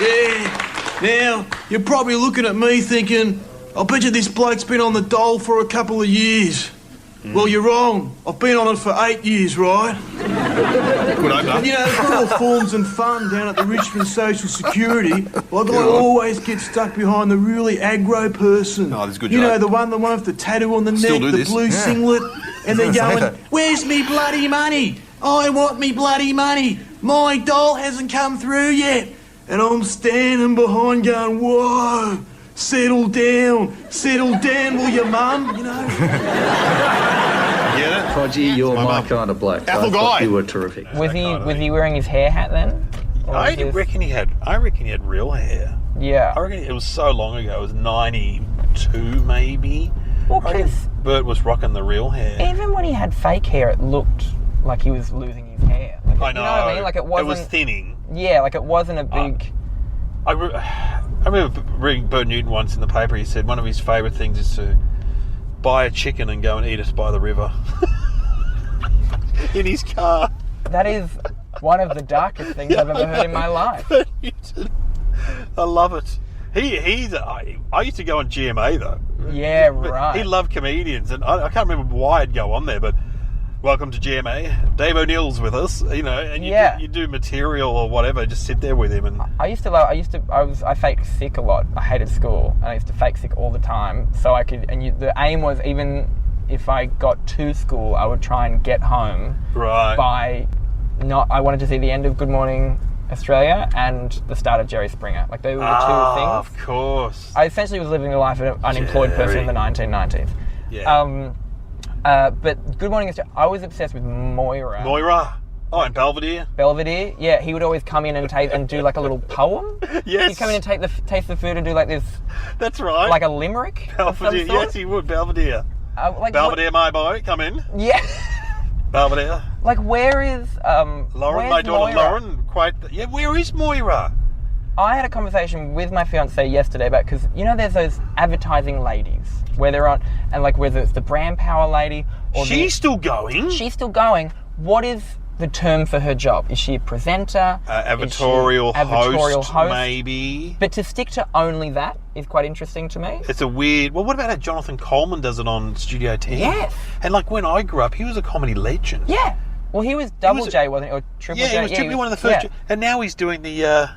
Speaker 2: Yeah. Now, you're probably looking at me thinking, I bet you this bloke's been on the dole for a couple of years. Well, you're wrong. I've been on it for 8 years, right?
Speaker 1: Good opener.
Speaker 2: And, it's got all forms and fun down at the Richmond Social Security. Like, I always get stuck behind the really aggro person.
Speaker 1: Oh, that's good.
Speaker 2: The one with the tattoo on the neck, the blue singlet, and they're going, where's me bloody money? I want me bloody money. My dole hasn't come through yet. And I'm standing behind going, whoa. Settle down, will you, Mum?
Speaker 1: Get it?
Speaker 5: Podgy, you're my kind of bloke.
Speaker 1: Apple guy.
Speaker 5: You were terrific.
Speaker 3: Was he wearing his hair hat then?
Speaker 1: I reckon he had real hair.
Speaker 3: Yeah.
Speaker 1: I reckon it was so long ago. It was 92 maybe.
Speaker 3: Well,
Speaker 1: I reckon Bert was rocking the real hair.
Speaker 3: Even when he had fake hair, it looked like he was losing his hair. Like,
Speaker 1: I know.
Speaker 3: You know what I mean? Like it wasn't.
Speaker 1: It was thinning.
Speaker 3: Yeah, like it wasn't a big.
Speaker 1: I remember reading Bert Newton once in the paper. He said one of his favourite things is to buy a chicken and go and eat it by the river in his car.
Speaker 3: That is one of the darkest things I've ever heard in my life.
Speaker 1: Bert Newton. I love it. I used to go on GMA though.
Speaker 3: Yeah, right.
Speaker 1: He loved comedians, and I can't remember why I'd go on there, but welcome to GMA. Dave O'Neill's with us, and you do material or whatever, just sit there with him. And
Speaker 3: I faked sick a lot. I hated school, and I used to fake sick all the time. So I could, the aim was even if I got to school, I would try and get home.
Speaker 1: Right.
Speaker 3: I wanted to see the end of Good Morning Australia and the start of Jerry Springer. Like they were the two things.
Speaker 1: Of course.
Speaker 3: I essentially was living the life of an unemployed person in the 1990s.
Speaker 1: Yeah.
Speaker 3: But Good Morning Australia, I was obsessed with Moira.
Speaker 1: Oh, and Belvedere.
Speaker 3: Yeah, he would always come in and do like a little poem.
Speaker 1: Yes.
Speaker 3: He'd come in and taste the food and do like this.
Speaker 1: That's right.
Speaker 3: Like a limerick.
Speaker 1: Belvedere. Yes, he would. Belvedere. Belvedere, my boy, come in.
Speaker 3: Yeah.
Speaker 1: Belvedere.
Speaker 3: Like, where is
Speaker 1: Lauren, my daughter
Speaker 3: Moira?
Speaker 1: Lauren. Where is Moira?
Speaker 3: I had a conversation with my fiance yesterday about, because there's those advertising ladies where they're on, and like whether it's the brand power lady or
Speaker 1: she's still going.
Speaker 3: She's still going. What is the term for her job? Is she a presenter?
Speaker 1: Advertorial host, maybe.
Speaker 3: But to stick to only that is quite interesting to me.
Speaker 1: It's a weird... Well, what about how Jonathan Coleman does it on Studio 10?
Speaker 3: Yes.
Speaker 1: And like when I grew up, he was a comedy legend.
Speaker 3: Yeah. Well, he was Double J, wasn't he? Or Triple J?
Speaker 1: Yeah, he was one of the first. Yeah. And now he's doing the...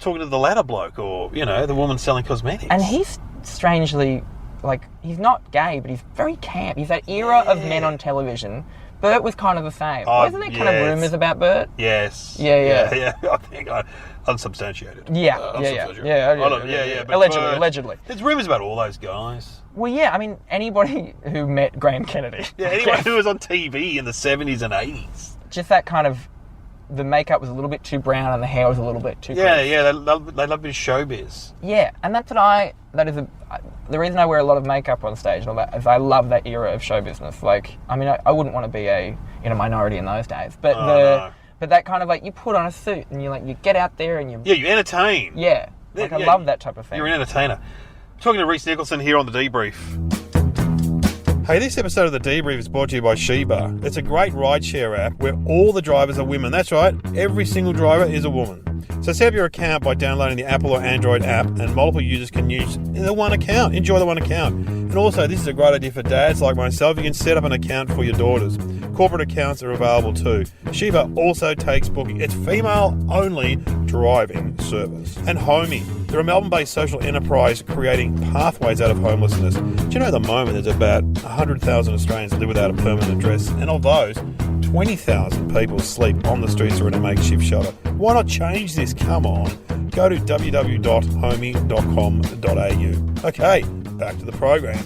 Speaker 1: talking to the ladder bloke, or, the woman selling cosmetics.
Speaker 3: And he's strangely... Like, he's not gay, but he's very camp. He's that era of men on television. Bert was kind of the same. Wasn't there kind of rumours about Bert?
Speaker 1: Yes.
Speaker 3: Yeah.
Speaker 1: I think unsubstantiated.
Speaker 3: Yeah.
Speaker 1: But
Speaker 3: Allegedly.
Speaker 1: There's rumours about all those guys.
Speaker 3: Well, yeah. I mean, anybody who met Graham Kennedy.
Speaker 1: Yeah, anyone who was on TV in the 70s and 80s.
Speaker 3: Just that kind of... The makeup was a little bit too brown and the hair was a little bit too
Speaker 1: creased. Yeah, they love a bit of showbiz.
Speaker 3: Yeah, and that's what the reason I wear a lot of makeup on stage and all that is I love that era of show business. Like, I mean, I wouldn't want to be a minority in those days, but but that kind of like, you put on a suit and you get out there and you
Speaker 1: entertain.
Speaker 3: Yeah, like I love that type of thing.
Speaker 1: You're an entertainer. I'm talking to Rhys Nicholson here on The Debrief. Hey, this episode of The Debrief is brought to you by Sheba. It's a great rideshare app where all the drivers are women. That's right, every single driver is a woman. So set up your account by downloading the Apple or Android app, and multiple users can use the one account. Enjoy the one account. And also, this is a great idea for dads like myself. You can set up an account for your daughters. Corporate accounts are available too. Sheba also takes booking. It's female-only driving service. And Homey. They're a Melbourne-based social enterprise creating pathways out of homelessness. Do you know at the moment there's about 100,000 Australians live without a permanent address, and of those, 20,000 people sleep on the streets or in a makeshift shelter. Why not change this? Come on. Go to www.homey.com.au. Okay, back to the program.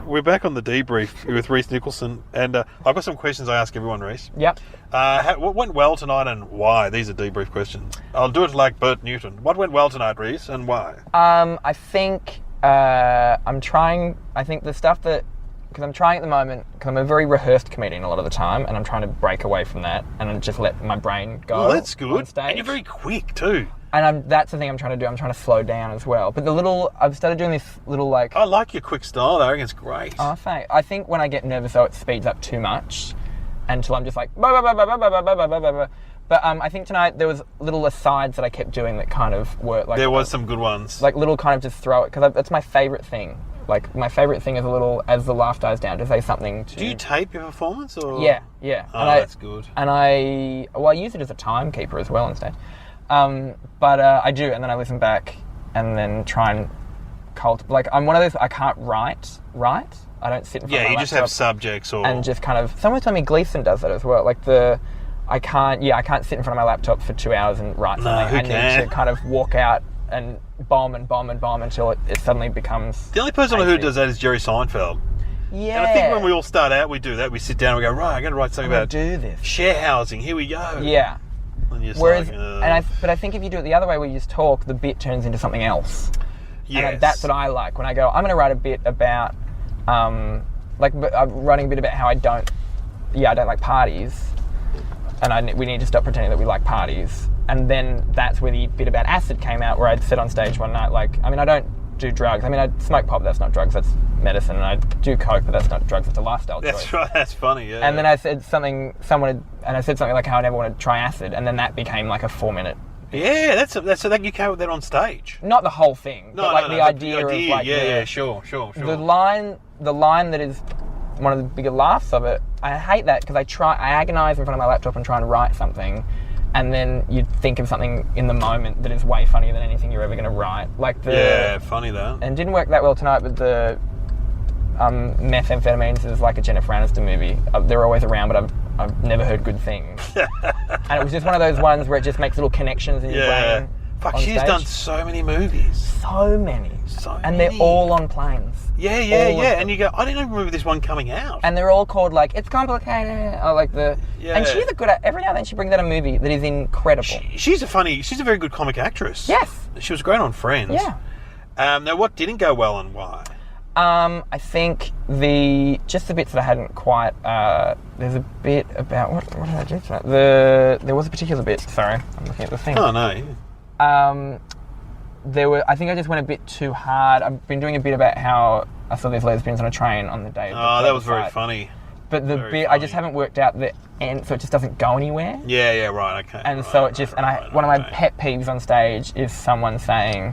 Speaker 1: We're back on The Debrief with Rhys Nicholson, and I've got some questions I ask everyone, Rhys.
Speaker 3: Yep.
Speaker 1: What went well tonight and why? These are debrief questions. I'll do it like Bert Newton. What went well tonight, Rhys, and why?
Speaker 3: I think the stuff that... Because I'm trying at the moment, because I'm a very rehearsed comedian a lot of the time, and I'm trying to break away from that and just let my brain go.
Speaker 1: Well, that's good.
Speaker 3: On stage.
Speaker 1: And you're very quick too.
Speaker 3: And that's the thing I'm trying to do. I'm trying to slow down as well. But I've started doing this little like...
Speaker 1: I like your quick style though. I think it's great.
Speaker 3: Oh, thanks. I think when I get nervous though, it speeds up too much until I'm just like... But I think tonight there was little asides that I kept doing that kind of worked. Like,
Speaker 1: there was some good ones.
Speaker 3: Like little kind of just throw it, because that's my favourite thing. Like, my favourite thing is a little, as the laugh dies down, to say something to...
Speaker 1: Do you tape your performance, or...?
Speaker 3: Yeah.
Speaker 1: Oh, that's good.
Speaker 3: And I use it as a timekeeper as well on stage. But I do, and then I listen back, and then try and like, I'm one of those, I can't write. I don't sit in front of my laptop. Yeah, you
Speaker 1: just have subjects, or...
Speaker 3: And just kind of... Someone told me Gleason does that as well. Like, I can't sit in front of my laptop for 2 hours and write something. I need to kind of walk out and bomb until it suddenly becomes...
Speaker 1: The only person who does that is Jerry Seinfeld.
Speaker 3: Yeah.
Speaker 1: And I think when we all start out, we do that. We sit down and we go, right, I'm going to write something about
Speaker 3: do this.
Speaker 1: Share housing. Here we go.
Speaker 3: Yeah.
Speaker 1: And you're
Speaker 3: Whereas,
Speaker 1: like,
Speaker 3: but I think if you do it the other way, where you just talk, the bit turns into something else.
Speaker 1: Yes.
Speaker 3: And that's what I like. When I go, I'm going to write a bit about like I'm writing a bit about how I don't like parties, and we need to stop pretending that we like parties. And then that's where the bit about acid came out, where I'd said on stage one night, like, I mean, I don't do drugs. I mean, I smoke pop, that's not drugs, that's medicine. And I do coke, but that's not drugs, it's a lifestyle choice.
Speaker 1: That's right, that's funny, yeah.
Speaker 3: And then I said something, I said something like how I never want to try acid, and then that became like a 4-minute.
Speaker 1: Yeah, that's so that you came with that on stage.
Speaker 3: Not the whole thing, but like the idea of like
Speaker 1: sure.
Speaker 3: The line that is one of the bigger laughs of it. I hate that because I agonize in front of my laptop and try and write something, and then you think of something in the moment that is way funnier than anything you're ever going to write. Like
Speaker 1: funny though.
Speaker 3: And it didn't work that well tonight, but the methamphetamines is like a Jennifer Aniston movie. They're always around, but I've never heard good things. And it was just one of those ones where it just makes little connections in your brain.
Speaker 1: Fuck, she's done so many movies.
Speaker 3: So many. And they're all on planes.
Speaker 1: Yeah. And you go, I didn't even remember this one coming out.
Speaker 3: And they're all called like, It's Complicated, or like the... Yeah. And she's every now and then she brings out a movie that is incredible.
Speaker 1: She's a very good comic actress.
Speaker 3: Yes.
Speaker 1: She was great on Friends.
Speaker 3: Yeah.
Speaker 1: Now, what didn't go well and why?
Speaker 3: I think just the bits that I hadn't quite. There's a bit about what did I do tonight? There was a particular bit. Sorry, I'm looking at the thing.
Speaker 1: Oh no.
Speaker 3: I think I just went a bit too hard. I've been doing a bit about how I saw these lesbians on a train on the day of the
Speaker 1: that was very funny.
Speaker 3: But the bit I just haven't worked out the end, so it just doesn't go anywhere.
Speaker 1: Yeah, right, okay.
Speaker 3: And so it just one of my pet peeves on stage is someone saying.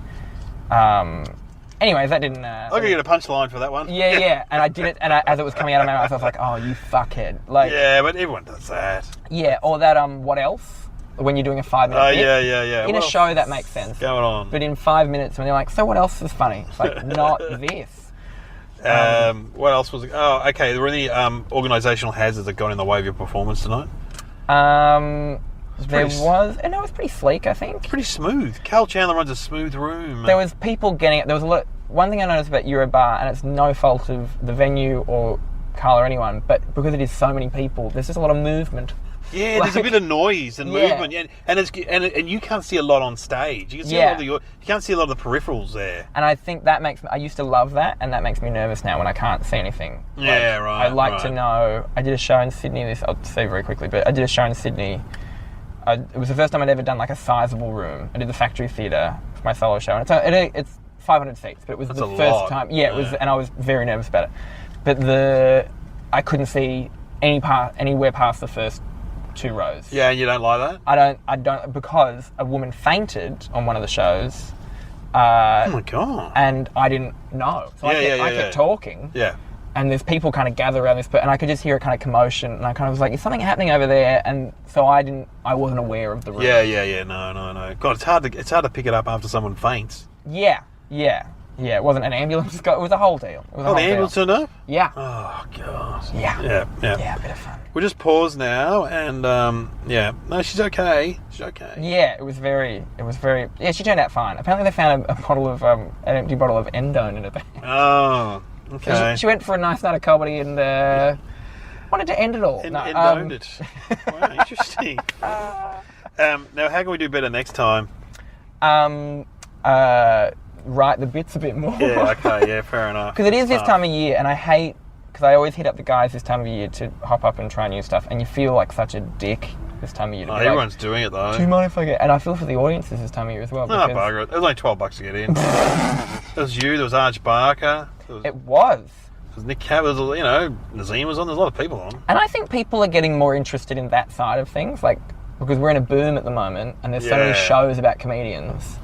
Speaker 3: Anyways, that didn't...
Speaker 1: I'm going to get a punchline for that one.
Speaker 3: Yeah. And I did it, and as it was coming out of my mouth, I was like, oh, you fuckhead. Like,
Speaker 1: yeah, but everyone does that.
Speaker 3: Yeah, or that, what else? When you're doing a 5-minute bit.
Speaker 1: Yeah.
Speaker 3: In a show, that makes sense.
Speaker 1: Going on.
Speaker 3: But in 5 minutes, when they're like, so what else is funny? It's like, not this.
Speaker 1: What else was... Oh, okay, there were any organisational hazards that got in the way of your performance tonight?
Speaker 3: There was... And it was pretty sleek, I think.
Speaker 1: Pretty smooth. Carl Chandler runs a smooth room.
Speaker 3: There was people getting it. There was a lot... One thing I noticed about Eurobar, and it's no fault of the venue or Carl or anyone, but because it is so many people, there's just a lot of movement.
Speaker 1: Yeah, there's a bit of noise and movement, and you can't see a lot on stage. You can see you can't see a lot of the peripherals there.
Speaker 3: And I think that makes I used to love that, and that makes me nervous now when I can't see anything.
Speaker 1: Yeah, right.
Speaker 3: I like to know. I did a show in Sydney. I'll say very quickly, but I did a show in Sydney. It was the first time I'd ever done like a sizable room. I did the Factory Theatre for my solo show, and it's 500 seats, but it was the first time. Yeah, it was, and I was very nervous about it. But I couldn't see anywhere past the first 2 rows.
Speaker 1: Yeah, and you don't like that?
Speaker 3: I don't because a woman fainted on one of the shows.
Speaker 1: Oh my god!
Speaker 3: And I didn't know, so I kept talking.
Speaker 1: Yeah.
Speaker 3: And there's people kind of gather around this, and I could just hear a kind of commotion, and I kind of was like, "Is something happening over there?" And so I wasn't aware of the room.
Speaker 1: Yeah. No. God, it's hard to pick it up after someone faints.
Speaker 3: Yeah. It wasn't an ambulance. It was a whole deal.
Speaker 1: The ambulance turned up?
Speaker 3: Yeah.
Speaker 1: Oh god.
Speaker 3: Yeah, a bit of fun.
Speaker 1: We'll just pause now, and no, she's okay.
Speaker 3: Yeah, it was very. Yeah, she turned out fine. Apparently, they found a bottle of an empty bottle of Endone in her bag.
Speaker 1: Oh. Okay.
Speaker 3: So she went for a nice night of comedy and wanted to end it all.
Speaker 1: Endoned it. Wow, interesting. Now, how can we do better next time?
Speaker 3: Write the bits a bit more.
Speaker 1: Yeah, okay, yeah, fair enough.
Speaker 3: Because it is this time of year, and I hate... Because I always hit up the guys this time of year to hop up and try new stuff, and you feel like such a dick this time of year.
Speaker 1: Everyone's doing it, though.
Speaker 3: Do you mind if I get... And I feel for the audiences this time of year as well.
Speaker 1: No, bugger it. It was only $12 to get in. There was you, there was Arch Barker.
Speaker 3: It was.
Speaker 1: There was Nick Cavett, Nazim was on, there's a lot of people on.
Speaker 3: And I think people are getting more interested in that side of things, like, because we're in a boom at the moment, and there's so many shows about comedians.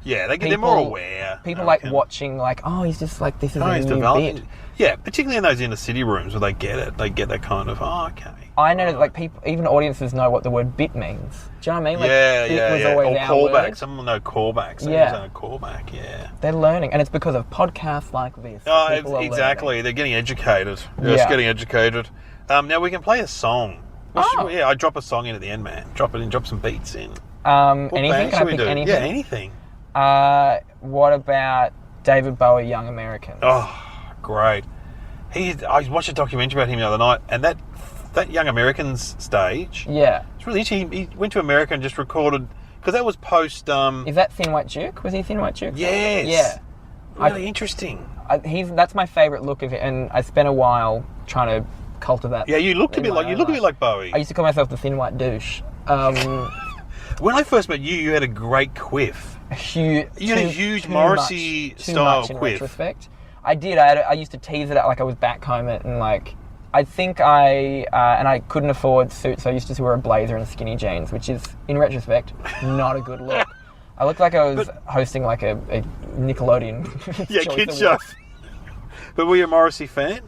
Speaker 1: Yeah, they're more aware.
Speaker 3: People like watching, like, oh, he's just like, this is a new bit.
Speaker 1: Yeah, particularly in those inner city rooms where they get it. They get that kind of, okay.
Speaker 3: I know that, like, people, even audiences know what the word bit means. Do you know what I mean? Like,
Speaker 1: yeah.
Speaker 3: Always
Speaker 1: or
Speaker 3: our
Speaker 1: callback.
Speaker 3: word.
Speaker 1: Someone will know callbacks.
Speaker 3: Yeah.
Speaker 1: A callback, yeah.
Speaker 3: They're learning, and it's because of podcasts like this.
Speaker 1: Oh, exactly. They're getting educated. Just getting educated. Now, we can play a song. I drop a song in at the end, man. Drop some beats in.
Speaker 3: Anything? Can I pick anything?
Speaker 1: Yeah, anything.
Speaker 3: What about David Bowie, Young Americans?
Speaker 1: Oh, great. I watched a documentary about him the other night, and that Young Americans stage.
Speaker 3: Yeah.
Speaker 1: It's really interesting. He went to America and just recorded, because that was post...
Speaker 3: Is that Thin White Duke? Was he Thin White Duke?
Speaker 1: Yes.
Speaker 3: Yeah.
Speaker 1: Really interesting.
Speaker 3: That's my favourite look of it, and I spent a while trying to cultivate.
Speaker 1: Yeah, you look a bit like Bowie.
Speaker 3: I used to call myself the thin white douche.
Speaker 1: When I first met you, you had a great quiff. You had a huge Morrissey style
Speaker 3: in
Speaker 1: quiff.
Speaker 3: Retrospect. I did. I used to tease it out like I was backcomb it, and like I think and I couldn't afford suits, so I used to wear a blazer and skinny jeans, which is in retrospect not a good look. I looked like I was hosting like a Nickelodeon
Speaker 1: kids show. But were you a Morrissey fan?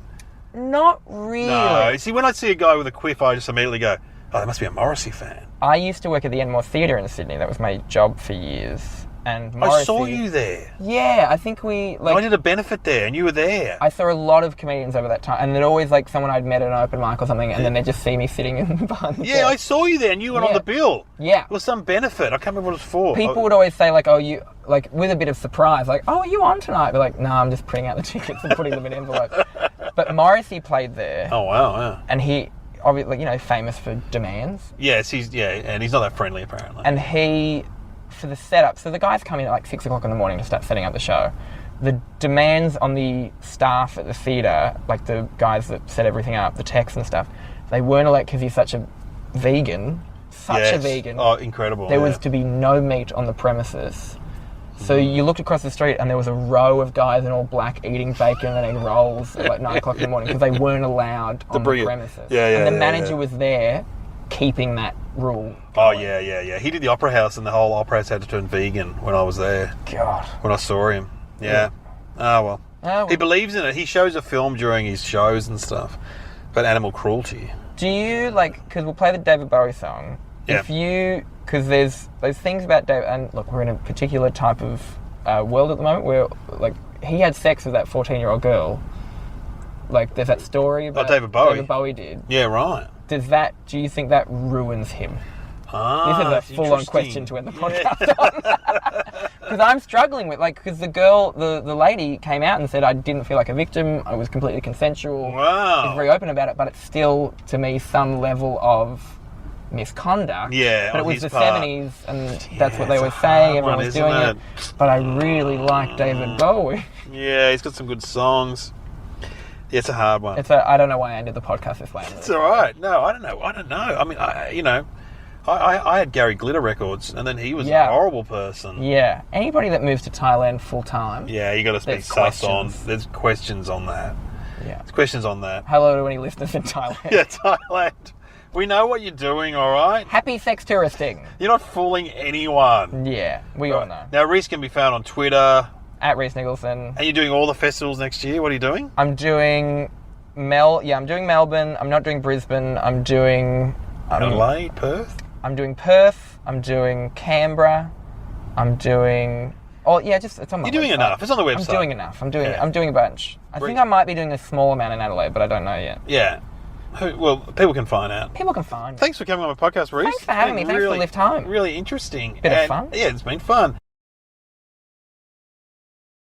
Speaker 3: Not really.
Speaker 1: No. See, when I see a guy with a quiff, I just immediately go, "Oh, they must be a Morrissey fan."
Speaker 3: I used to work at the Enmore Theatre in Sydney. That was my job for years. And Morrissey,
Speaker 1: I saw you there.
Speaker 3: Yeah, I think I
Speaker 1: did a benefit there, and you were there.
Speaker 3: I saw a lot of comedians over that time, and they'd always like someone I'd met at an open mic or something, and then they'd just see me sitting behind the desk.
Speaker 1: I saw you there, and you went on the bill.
Speaker 3: Yeah.
Speaker 1: It was some benefit. I can't remember what it was for.
Speaker 3: People would always say, like, oh, you, like, with a bit of surprise, like, oh, are you on tonight? But like, no, I'm just printing out the tickets and putting them in envelopes. But Morrissey played there.
Speaker 1: Oh, wow, yeah.
Speaker 3: And he, obviously, famous for demands.
Speaker 1: Yes, and he's not that friendly, apparently.
Speaker 3: And he, for the setup, so the guys come in at like 6 o'clock in the morning to start setting up the show. The demands on the staff at the theatre, like the guys that set everything up, the techs and stuff, they weren't allowed, because he's such a vegan.
Speaker 1: Oh, incredible.
Speaker 3: There was to be no meat on the premises. So you looked across the street and there was a row of guys in all black eating bacon and egg rolls at like 9 o'clock in the morning because they weren't allowed on the premises. And the manager was there keeping that rule.
Speaker 1: Oh, yeah. He did the Opera House, and the whole Opera House had to turn vegan when I was there.
Speaker 3: God.
Speaker 1: When I saw him. Yeah. Oh, well. He believes in it. He shows a film during his shows and stuff about animal cruelty.
Speaker 3: Do you, because we'll play the David Bowie song.
Speaker 1: Yeah.
Speaker 3: Because there's things about David, and look, we're in a particular type of world at the moment where, like, he had sex with that 14-year-old girl. Like, there's that story about
Speaker 1: David Bowie.
Speaker 3: David Bowie did.
Speaker 1: Yeah, right.
Speaker 3: Do you think that ruins him? This is a full-on question to end the podcast on. Because I'm struggling with, because the girl, the lady came out and said, I didn't feel like a victim, I was completely consensual.
Speaker 1: Wow.
Speaker 3: She's very open about it, but it's still, to me, some level of misconduct.
Speaker 1: Yeah,
Speaker 3: but it was the 70s, and that's what they were saying. Everyone was doing it. But I really like David Bowie.
Speaker 1: Yeah, he's got some good songs. Yeah, it's a hard one.
Speaker 3: I don't know why I ended the podcast this way.
Speaker 1: It's all right. No, I don't know. I mean, I had Gary Glitter records, and then he was a horrible person.
Speaker 3: Yeah. Anybody that moves to Thailand full time.
Speaker 1: Yeah, you got to speak sus on. There's questions on that.
Speaker 3: Yeah.
Speaker 1: There's questions on that.
Speaker 3: Hello to any listeners in Thailand.
Speaker 1: Yeah, Thailand. We know what you're doing, all right?
Speaker 3: Happy sex touristing.
Speaker 1: You're not fooling anyone.
Speaker 3: Yeah, we all know.
Speaker 1: Now, Rhys can be found on Twitter.
Speaker 3: At Rhys Nicholson.
Speaker 1: Are you doing all the festivals next year? What are you doing?
Speaker 3: I'm doing I'm doing Melbourne. I'm not doing Brisbane. I'm doing...
Speaker 1: Adelaide, Perth?
Speaker 3: I'm doing Perth. I'm doing Canberra. I'm doing... Oh, yeah, it's on my
Speaker 1: You're doing
Speaker 3: website.
Speaker 1: enough. It's on the website.
Speaker 3: I'm doing enough. I'm doing a bunch. I think I might be doing a small amount in Adelaide, but I don't know yet.
Speaker 1: Yeah. Well, people can find out.
Speaker 3: People can find.
Speaker 1: Thanks for coming on my podcast, Rhys.
Speaker 3: Thanks for having me. Thanks for the lift home.
Speaker 1: Really interesting.
Speaker 3: Bit of fun.
Speaker 1: Yeah, it's been fun.